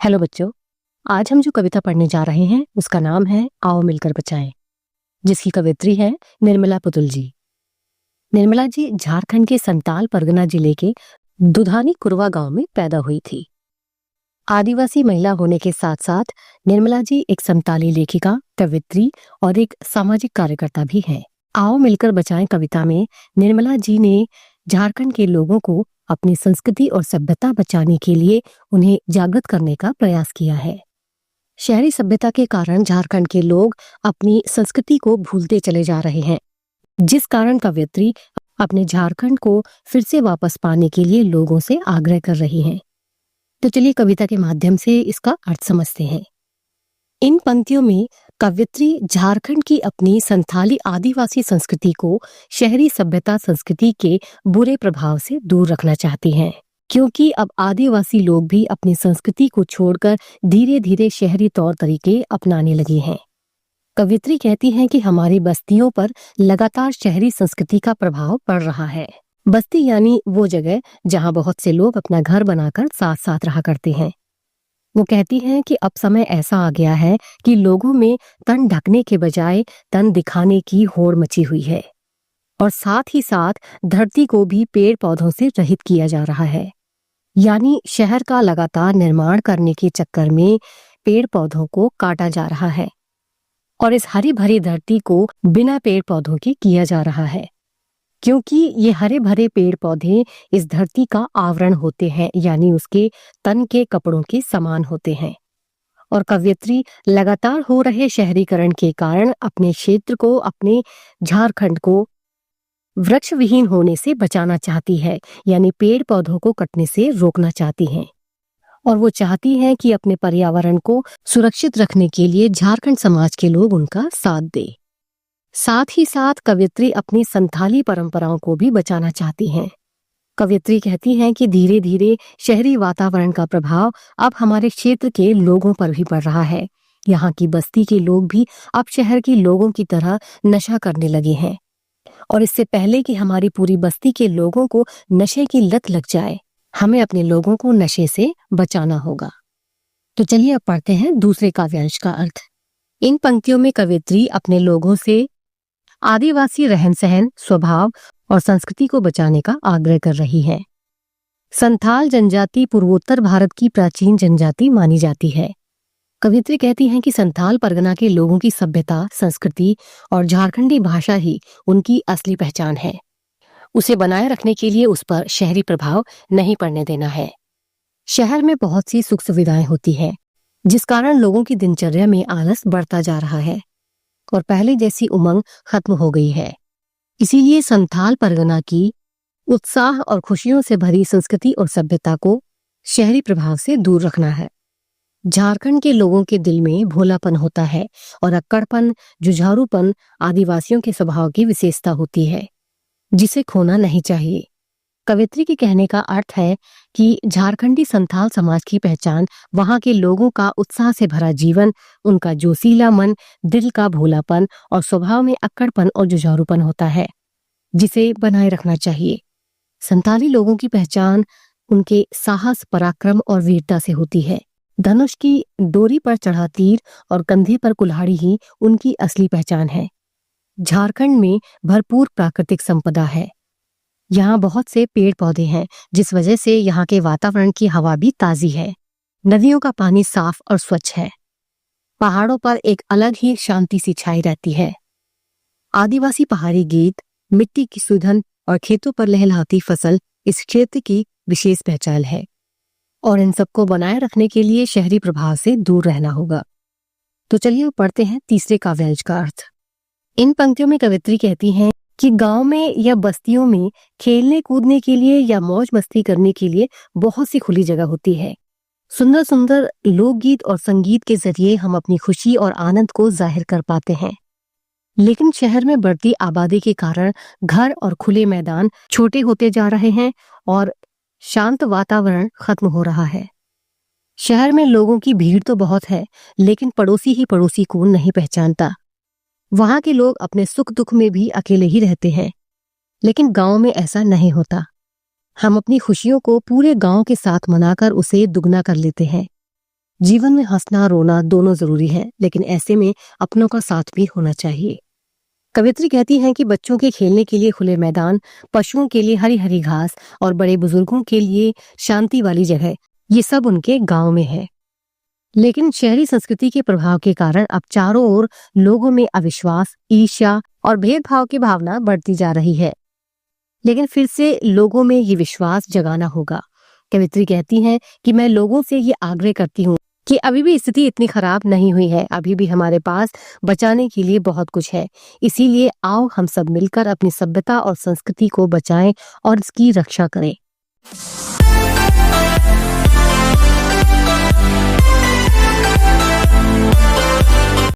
Hello बच्चों। आज हम जो कविता पढ़ने जा रहे हैं उसका नाम है आओ मिलकर बचाएं, जिसकी कवित्री है निर्मला पुतुल जी। निर्मला जी झारखंड के संताल परगना जिले के दुधानी कुरवा गांव में पैदा हुई थी। आदिवासी महिला होने के साथ साथ निर्मला जी एक संताली लेखिका, कवित्री और एक सामाजिक कार्यकर्ता भी हैं। आओ मिलकर बचाएं कविता में निर्मला जी ने झारखंड के लोगों को अपनी संस्कृति और सभ्यता बचाने के लिए उन्हें जागृत करने का प्रयास किया है। शहरी सभ्यता के कारण झारखंड के लोग अपनी संस्कृति को भूलते चले जा रहे हैं, जिस कारण कवयित्री अपने झारखंड को फिर से वापस पाने के लिए लोगों से आग्रह कर रही हैं। तो चलिए कविता के माध्यम से इसका अर्थ समझते हैं। इन पंक्तियों में कवयित्री झारखंड की अपनी संथाली आदिवासी संस्कृति को शहरी सभ्यता संस्कृति के बुरे प्रभाव से दूर रखना चाहती हैं, क्योंकि अब आदिवासी लोग भी अपनी संस्कृति को छोड़कर धीरे धीरे शहरी तौर तरीके अपनाने लगे हैं। कवयित्री कहती हैं कि हमारी बस्तियों पर लगातार शहरी संस्कृति का प्रभाव पड़ रहा है। बस्ती यानी वो जगह जहाँ बहुत से लोग अपना घर बनाकर साथ साथ रहा करते हैं। वो कहती हैं कि अब समय ऐसा आ गया है कि लोगों में तन ढकने के बजाय तन दिखाने की होड़ मची हुई है, और साथ ही साथ धरती को भी पेड़ पौधों से रहित किया जा रहा है। यानी शहर का लगातार निर्माण करने के चक्कर में पेड़ पौधों को काटा जा रहा है और इस हरी भरी धरती को बिना पेड़ पौधों के किया जा रहा है, क्योंकि ये हरे भरे पेड़ पौधे इस धरती का आवरण होते हैं, यानी उसके तन के कपड़ों के समान होते हैं। और कवयित्री लगातार हो रहे शहरीकरण के कारण अपने क्षेत्र को, अपने झारखंड को वृक्ष विहीन होने से बचाना चाहती है, यानी पेड़ पौधों को कटने से रोकना चाहती हैं। और वो चाहती हैं कि अपने पर्यावरण को सुरक्षित रखने के लिए झारखंड समाज के लोग उनका साथ दें। साथ ही साथ कवयित्री अपनी संथाली परंपराओं को भी बचाना चाहती हैं। कवयित्री कहती हैं कि धीरे धीरे शहरी वातावरण का प्रभाव अब हमारे क्षेत्र के लोगों पर भी पड़ रहा है। यहाँ की बस्ती के लोग भी अब शहर के लोगों की तरह नशा करने लगे हैं, और इससे पहले कि हमारी पूरी बस्ती के लोगों को नशे की लत लग जाए, हमें अपने लोगों को नशे से बचाना होगा। तो चलिए अब पढ़ते हैं दूसरे काव्यांश का अर्थ। इन पंक्तियों में कवयित्री अपने लोगों से आदिवासी रहन सहन, स्वभाव और संस्कृति को बचाने का आग्रह कर रही है। संथाल जनजाति पूर्वोत्तर भारत की प्राचीन जनजाति मानी जाती है। कवयित्री कहती हैं कि संथाल परगना के लोगों की सभ्यता, संस्कृति और झारखंडी भाषा ही उनकी असली पहचान है। उसे बनाए रखने के लिए उस पर शहरी प्रभाव नहीं पड़ने देना है। शहर में बहुत सी सुख सुविधाएं होती है, जिस कारण लोगों की दिनचर्या में आलस बढ़ता जा रहा है और पहले जैसी उमंग खत्म हो गई है। इसीलिए संथाल परगना की उत्साह और खुशियों से भरी संस्कृति और सभ्यता को शहरी प्रभाव से दूर रखना है। झारखंड के लोगों के दिल में भोलापन होता है और अक्कड़पन, जुझारूपन आदिवासियों के स्वभाव की विशेषता होती है, जिसे खोना नहीं चाहिए। कवयित्री के कहने का अर्थ है कि झारखंडी संथाल समाज की पहचान वहां के लोगों का उत्साह से भरा जीवन, उनका जोशीला मन, दिल का भोलापन और स्वभाव में अक्कड़पन और जुझारूपन होता है, जिसे बनाए रखना चाहिए। संथाली लोगों की पहचान उनके साहस, पराक्रम और वीरता से होती है। धनुष की डोरी पर चढ़ा तीर और कंधे पर कुल्हाड़ी ही उनकी असली पहचान है। झारखंड में भरपूर प्राकृतिक संपदा है। यहाँ बहुत से पेड़ पौधे हैं, जिस वजह से यहाँ के वातावरण की हवा भी ताजी है। नदियों का पानी साफ और स्वच्छ है। पहाड़ों पर एक अलग ही शांति सी छाई रहती है। आदिवासी पहाड़ी गीत, मिट्टी की सुगंध और खेतों पर लहलहाती फसल इस क्षेत्र की विशेष पहचान है, और इन सबको बनाए रखने के लिए शहरी प्रभाव से दूर रहना होगा। तो चलिए पढ़ते हैं तीसरे काव्यांश का अर्थ। इन पंक्तियों में कवयित्री कहती हैं कि गांव में या बस्तियों में खेलने कूदने के लिए या मौज मस्ती करने के लिए बहुत सी खुली जगह होती है। सुंदर सुंदर लोकगीत और संगीत के जरिए हम अपनी खुशी और आनंद को जाहिर कर पाते हैं। लेकिन शहर में बढ़ती आबादी के कारण घर और खुले मैदान छोटे होते जा रहे हैं और शांत वातावरण खत्म हो रहा है। शहर में लोगों की भीड़ तो बहुत है, लेकिन पड़ोसी ही पड़ोसी को नहीं पहचानता। वहां के लोग अपने सुख दुख में भी अकेले ही रहते हैं, लेकिन गांव में ऐसा नहीं होता। हम अपनी खुशियों को पूरे गांव के साथ मनाकर उसे दुगना कर लेते हैं। जीवन में हंसना रोना दोनों जरूरी है, लेकिन ऐसे में अपनों का साथ भी होना चाहिए। कवित्री कहती हैं कि बच्चों के खेलने के लिए खुले मैदान, पशुओं के लिए हरी हरी घास और बड़े बुजुर्गों के लिए शांति वाली जगह, ये सब उनके गांव में है। लेकिन शहरी संस्कृति के प्रभाव के कारण अब चारों ओर लोगों में अविश्वास, ईर्ष्या और भेदभाव की भावना बढ़ती जा रही है। लेकिन फिर से लोगों में ये विश्वास जगाना होगा। कवित्री कहती हैं कि मैं लोगों से ये आग्रह करती हूँ कि अभी भी स्थिति इतनी खराब नहीं हुई है, अभी भी हमारे पास बचाने के लिए बहुत कुछ है। इसीलिए आओ हम सब मिलकर अपनी सभ्यता और संस्कृति को बचाएं और इसकी रक्षा करें।